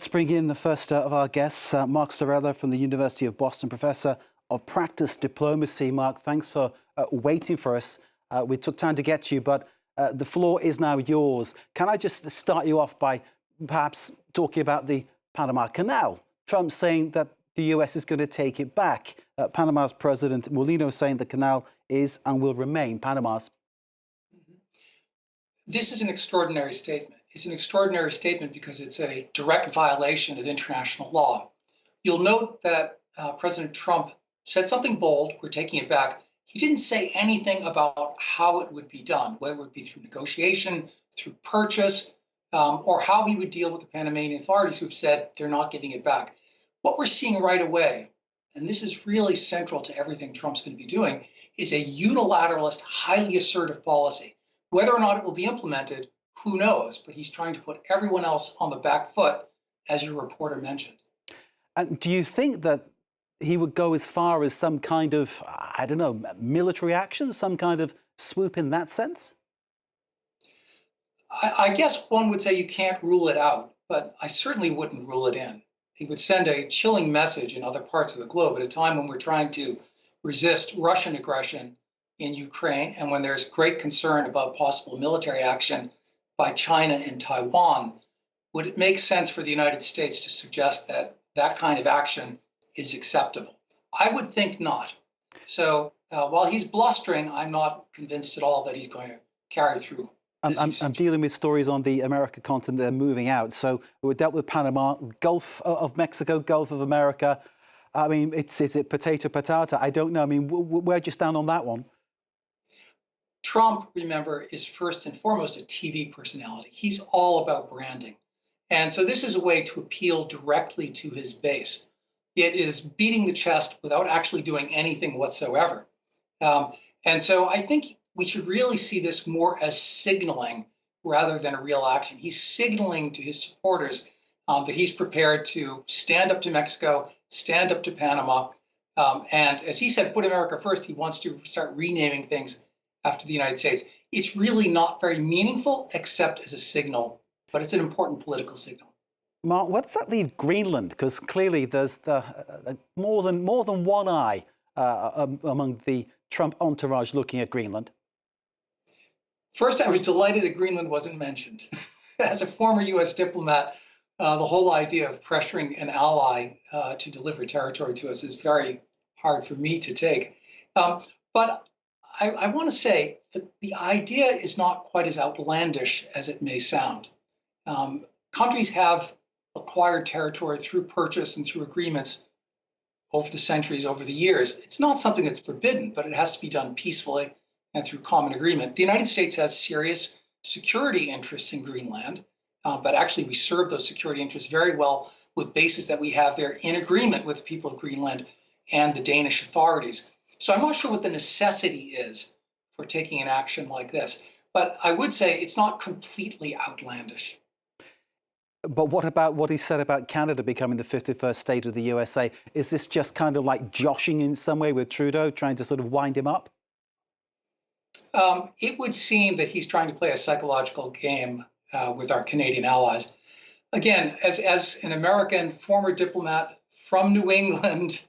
Let's bring in the first of our guests, Mark Storella from the University of Boston, Professor of Practice Diplomacy. Mark, thanks for waiting for us. We took time to get to you, but the floor is now yours. Can I just start you off by perhaps talking about the Panama Canal? Trump saying that the US is going to take it back. Panama's President Molino saying the canal is and will remain Panama's. This is an extraordinary statement. It's an extraordinary statement because it's a direct violation of international law. You'll note that President Trump said something bold, we're taking it back. He didn't say anything about how it would be done, whether it would be through negotiation, through purchase, or how he would deal with the Panamanian authorities who've said they're not giving it back. What we're seeing right away, and this is really central to everything Trump's going to be doing, is a unilateralist, highly assertive policy. Whether or not it will be implemented, who knows? But he's trying to put everyone else on the back foot, as your reporter mentioned. And do you think that he would go as far as some kind of, I don't know, military action, some kind of swoop in that sense? I guess one would say you can't rule it out, but I certainly wouldn't rule it in. He would send a chilling message in other parts of the globe at a time when we're trying to resist Russian aggression in Ukraine and when there's great concern about possible military action by China and Taiwan. Would it make sense for the United States to suggest that that kind of action is acceptable? I would think not. So while he's blustering, I'm not convinced at all that he's going to carry through. I'm dealing with stories on the America continent that are moving out. So we dealt with Panama, Gulf of Mexico, Gulf of America. I mean, is it potato, patata? I don't know. I mean, where do you stand on that one? Trump, remember, is first and foremost a TV personality. He's all about branding. And so this is a way to appeal directly to his base. It is beating the chest without actually doing anything whatsoever. And so I think we should really see this more as signaling rather than a real action. He's signaling to his supporters that he's prepared to stand up to Mexico, stand up to Panama. And as he said, put America first. He wants to start renaming things after the United States. It's really not very meaningful except as a signal, but it's an important political signal. Mark, what does that leave Greenland? Because clearly there's more than one eye among the Trump entourage looking at Greenland. First, I was delighted that Greenland wasn't mentioned. As a former U.S. diplomat, the whole idea of pressuring an ally to deliver territory to us is very hard for me to take. But I want to say that the idea is not quite as outlandish as it may sound. Countries have acquired territory through purchase and through agreements over the centuries, over the years. It's not something that's forbidden, but it has to be done peacefully and through common agreement. The United States has serious security interests in Greenland, but actually we serve those security interests very well with bases that we have there in agreement with the people of Greenland and the Danish authorities. So I'm not sure what the necessity is for taking an action like this, but I would say it's not completely outlandish. But what about what he said about Canada becoming the 51st state of the USA? Is this just kind of like joshing in some way with Trudeau, trying to sort of wind him up? It would seem that he's trying to play a psychological game with our Canadian allies. Again, as an American former diplomat from New England,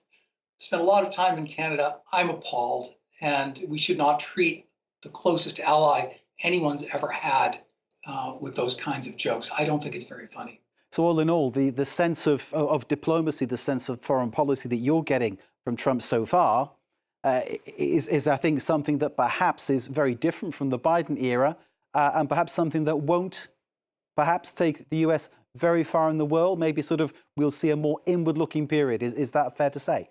spent a lot of time in Canada, I'm appalled, and we should not treat the closest ally anyone's ever had with those kinds of jokes. I don't think it's very funny. So all in all, the sense of diplomacy, the sense of foreign policy that you're getting from Trump so far is, I think, something that perhaps is very different from the Biden era and perhaps something that won't perhaps take the US very far in the world. Maybe sort of we'll see a more inward-looking period. Is that fair to say?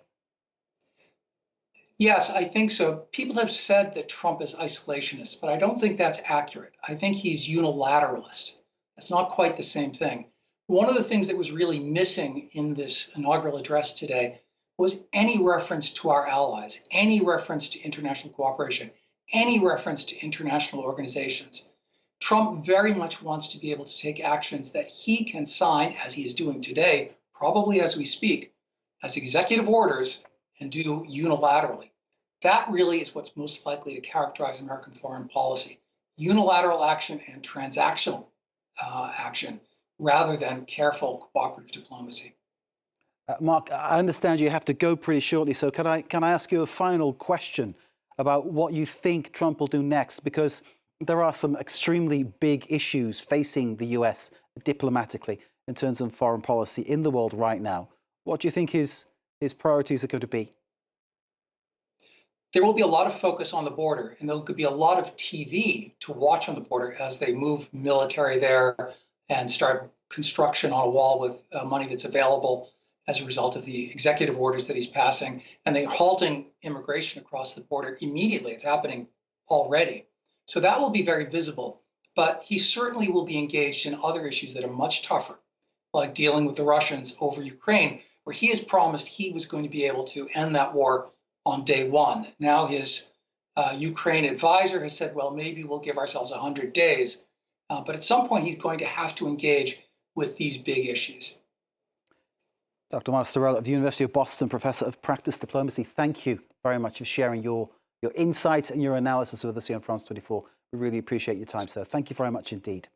Yes, I think so. People have said that Trump is isolationist, but I don't think that's accurate. I think he's unilateralist. That's not quite the same thing. One of the things that was really missing in this inaugural address today was any reference to our allies, any reference to international cooperation, any reference to international organizations. Trump very much wants to be able to take actions that he can sign, as he is doing today, probably as we speak, as executive orders and do unilaterally. That really is what's most likely to characterize American foreign policy. Unilateral action and transactional action rather than careful cooperative diplomacy. Mark, I understand you have to go pretty shortly, so can I ask you a final question about what you think Trump will do next? Because there are some extremely big issues facing the US diplomatically in terms of foreign policy in the world right now. What do you think his priorities are going to be? There will be a lot of focus on the border, and there could be a lot of TV to watch on the border as they move military there and start construction on a wall with money that's available as a result of the executive orders that he's passing. And they're halting immigration across the border immediately. It's happening already. So that will be very visible. But he certainly will be engaged in other issues that are much tougher, like dealing with the Russians over Ukraine, where he has promised he was going to be able to end that war on day one. Now his Ukraine advisor has said, well, maybe we'll give ourselves 100 days. But at some point, he's going to have to engage with these big issues. Dr. Mark Storella of the University of Boston, Professor of Practice Diplomacy, thank you very much for sharing your insights and your analysis with us here on France 24. We really appreciate your time, sir. Thank you very much indeed.